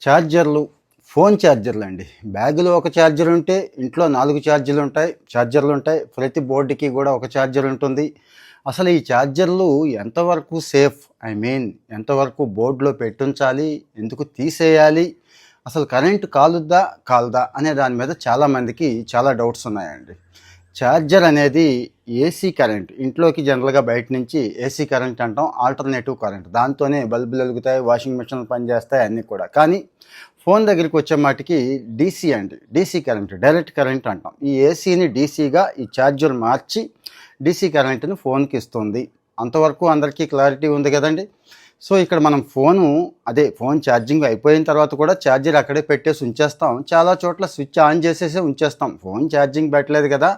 ఛార్జర్లు, phone ఛార్జర్లు అండి. బ్యాగులో ఒక ఛార్జర్ ఉంటే ఇంట్లో 4 ఛార్జర్లు ఉంటాయి. ప్రతి బోర్డుకి కూడా ఒక ఛార్జర్ ఉంటుంది. అసలు ఈ ఛార్జర్లు ఎంతవరకు సేఫ్? ఎంతవరకు బోర్డులో పెట్టుంచాలి? ఎందుకు తీసేయాలి? అసలు కరెంటు కాలుదా అనే దాని మీద చాలామందికి చాలా డౌట్స్ ఉన్నాయండి. ఛార్జర్ అనేది ఏసీ కరెంట్, ఇంట్లోకి జనరల్గా బయట నుంచి ఏసీ కరెంట్ అంటాం, ఆల్టర్నేటివ్ కరెంట్. దాంతోనే బల్బులు వెలుగుతాయి, వాషింగ్ మిషన్లు పనిచేస్తాయి, అన్నీ కూడా. కానీ ఫోన్ దగ్గరికి వచ్చే మాటికి డీసీ అండి, డీసీ కరెంట్, డైరెక్ట్ కరెంట్ అంటాం. ఈ ఏసీని డీసీగా ఈ ఛార్జర్ మార్చి డీసీ కరెంట్ని ఫోన్కి ఇస్తుంది. అంతవరకు అందరికీ క్లారిటీ ఉంది కదండి. సో ఇక్కడ మనం ఫోన్ ఛార్జింగ్ అయిపోయిన తర్వాత కూడా ఛార్జర్ అక్కడే పెట్టేసి ఉంచేస్తాం. చాలా చోట్ల స్విచ్ ఆన్ చేసేసి ఉంచేస్తాం. ఫోన్ ఛార్జింగ్ పెట్టలేదు కదా,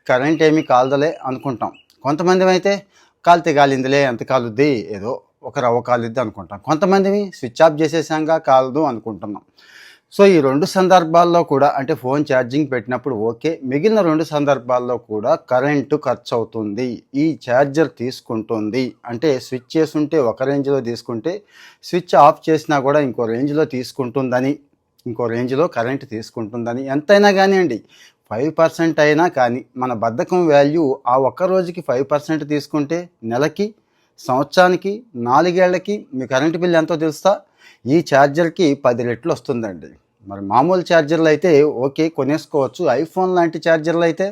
కరెంట్ ఏమీ కాలదలే అనుకుంటాం. కొంతమంది అయితే కాలితే కాలిందిలే, ఎంత కాలుద్ది, ఏదో ఒక రవ్వ కాలుద్ది అనుకుంటాం. కొంతమంది స్విచ్ ఆఫ్ చేసేసాంగా కాలదు అనుకుంటున్నాం. సో ఈ 2 సందర్భాల్లో కూడా, అంటే ఫోన్ ఛార్జింగ్ పెట్టినప్పుడు ఓకే, మిగిలిన 2 సందర్భాల్లో కూడా కరెంటు ఖర్చు అవుతుంది. ఈ ఛార్జర్ తీసుకుంటుంది. అంటే స్విచ్ చేసుంటే ఒక రేంజ్లో తీసుకుంటే, స్విచ్ ఆఫ్ చేసినా కూడా ఇంకో రేంజ్లో తీసుకుంటుందని, ఇంకో రేంజ్లో కరెంటు తీసుకుంటుందని. ఎంతైనా కానివ్వండి, 5% అయినా కానీ మన బద్ధకం వాల్యూ ఆ ఒక్క రోజుకి 5% తీసుకుంటే నెలకి, సంవత్సరానికి, 4 ఏళ్లకి మీ కరెంటు బిల్లు ఎంతో తెలుస్తా? ఈ ఛార్జర్కి 10 రెట్లు వస్తుందండి. మరి మామూలు ఛార్జర్లు అయితే ఓకే, కొనేసుకోవచ్చు. ఐఫోన్ లాంటి ఛార్జర్లు అయితే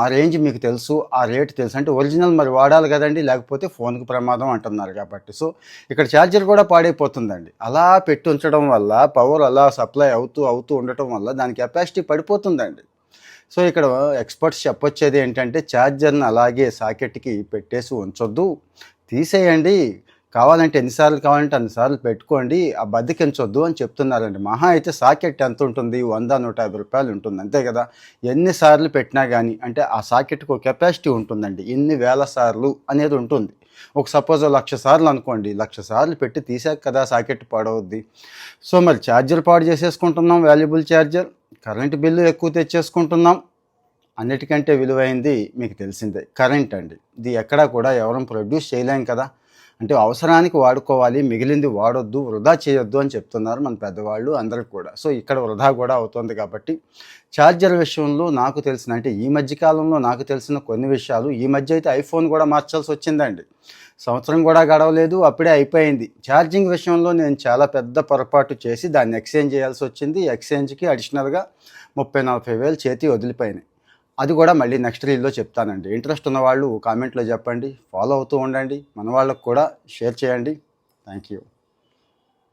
ఆ రేంజ్ మీకు తెలుసు, ఆ రేటు తెలుసు. అంటే ఒరిజినల్ మరి వాడాలి కదండి, లేకపోతే ఫోన్కి ప్రమాదం అంటున్నారు కాబట్టి. సో ఇక్కడ ఛార్జర్ కూడా పాడైపోతుందండి. అలా పెట్టి ఉంచడం వల్ల పవర్ అలా సప్లై అవుతూ ఉండటం వల్ల దాని కెపాసిటీ పడిపోతుందండి. సో ఇక్కడ ఎక్స్పర్ట్స్ చెప్పొచ్చేది ఏంటంటే, ఛార్జర్ని అలాగే సాకెట్కి పెట్టేసి ఉంచొద్దు, తీసేయండి. కావాలంటే ఎన్నిసార్లు కావాలంటే అన్నిసార్లు పెట్టుకోండి, ఆ బద్దకించొద్దు అని చెప్తున్నారండి. మహా అయితే సాకెట్ ఎంత ఉంటుంది? 100-150 రూపాయలు ఉంటుంది, అంతే కదా. ఎన్నిసార్లు పెట్టినా కానీ, అంటే ఆ సాకెట్కి ఒక కెపాసిటీ ఉంటుందండి. ఇన్ని వేల సార్లు అనేది ఉంటుంది. ఒక సపోజ్ 1,00,000 సార్లు అనుకోండి, 1,00,000 సార్లు పెట్టి తీసాక కదా సాకెట్ పాడవుద్ది. సో మరి ఛార్జర్ పాడు చేసేసుకుంటున్నాం, వాల్యుబుల్ ఛార్జర్. కరెంటు బిల్లు ఎక్కువ తెచ్చేసుకుంటున్నాం. అన్నిటికంటే విలువైంది మీకు తెలిసిందే, కరెంట్ అండి. ఇది ఎక్కడా కూడా ఎవరం ప్రొడ్యూస్ చేయలేం కదా. అంటే అవసరానికి వాడుకోవాలి, మిగిలింది వాడొద్దు, వృధా చేయొద్దు అని చెప్తున్నారు మన పెద్దవాళ్ళు అందరికి కూడా. సో ఇక్కడ వృధా కూడా అవుతుంది కాబట్టి ఛార్జర్ విషయంలో నాకు తెలిసిన, అంటే ఈ మధ్యకాలంలో నాకు తెలిసిన కొన్ని విషయాలు, ఈ మధ్య అయితే ఐఫోన్ కూడా మార్చాల్సి వచ్చిందండి. సంవత్సరం కూడా గడవలేదు, అప్పుడే అయిపోయింది. ఛార్జింగ్ విషయంలో నేను చాలా పెద్ద పొరపాటు చేసి దాన్ని ఎక్స్చేంజ్ చేయాల్సి వచ్చింది. ఎక్స్చేంజ్కి అడిషనల్గా 30-40 వేలు చేతి వదిలిపోయినాయి. అది కూడా మళ్ళీ నెక్స్ట్ రీల్లో చెప్తానండి. ఇంట్రెస్ట్ ఉన్నవాళ్ళు కామెంట్లో చెప్పండి, ఫాలో అవుతూ ఉండండి, మన వాళ్ళకు కూడా షేర్ చేయండి. Thank you.